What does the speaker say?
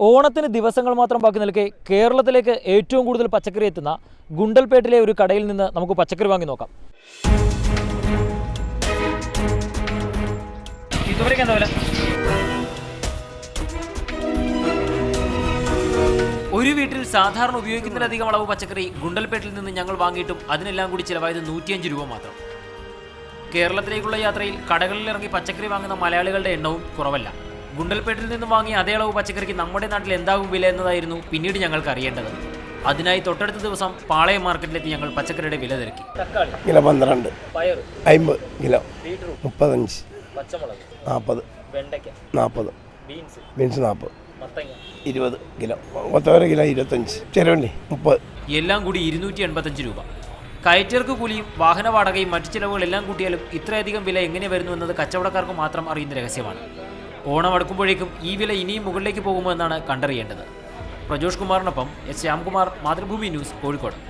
ഓണത്തിന് ദിവസങ്ങൾ മാത്രം ബാക്കി നിൽക്കെ കേരളത്തിലേക്ക് ഏറ്റവും കൂടുതൽ പച്ചക്കറി എത്തുന്ന ഗുണ്ടൽപേട്ടിലെ ഒരു കടയിൽ നിന്ന് നമുക്ക് പച്ചക്കറി വാങ്ങി നോക്കാം. ഒരു വീട്ടിൽ സാധാരണ ഉപയോഗിക്കുന്നതിലധികം അളവ് പച്ചക്കറി ഗുണ്ടൽപേട്ടിൽ നിന്ന് ഞങ്ങൾ വാങ്ങിയിട്ടും അതിനെല്ലാം കൂടി ചിലവായത് 105 രൂപ മാത്രം. കേരളത്തിലേക്കുള്ള യാത്രയിൽ കടകളിൽ ഇറങ്ങി പച്ചക്കറി വാങ്ങുന്ന മലയാളികളുടെ എണ്ണവും കുറവല്ല. ഗുണ്ടൽപേട്ടിൽ നിന്നും വാങ്ങിയ അതേ അളവ് പച്ചക്കറിക്ക് നമ്മുടെ നാട്ടിൽ എന്താകും വില എന്നതായിരുന്നു പിന്നീട് ഞങ്ങൾക്ക് അറിയേണ്ടത്. അതിനായി തൊട്ടടുത്ത ദിവസം പാളയം മാർക്കറ്റിലെത്തി ഞങ്ങൾ പച്ചക്കറിയുടെ വില തിരക്കി. കിലോ 12, 50 കിലോ 35, പച്ചമുളക് 40, വെണ്ടയ്ക്ക 40, ബീൻസ് 40, 20 കിലോ, കൊത്തവര കിലോ 25, ചെറുവള്ളി 30. എല്ലാം കൂടി 285 രൂപ. കയറ്റിറക്ക് കൂലിയും വാഹന വാടകയും മറ്റു ചിലവുകളെല്ലാം കൂട്ടിയാലും ഇത്രയധികം വില എങ്ങനെ വരുന്നു എന്നത് കച്ചവടക്കാർക്ക് മാത്രം അറിയുന്ന രഹസ്യമാണ്. ഓണം അടുക്കുമ്പോഴേക്കും ഈ വില ഇനിയും മുകളിലേക്ക് പോകുമോ എന്നാണ് കണ്ടറിയേണ്ടത്. പ്രജോഷ് കുമാറിനൊപ്പം എസ് ശ്യാംകുമാർ, മാതൃഭൂമി ന്യൂസ്, കോഴിക്കോട്.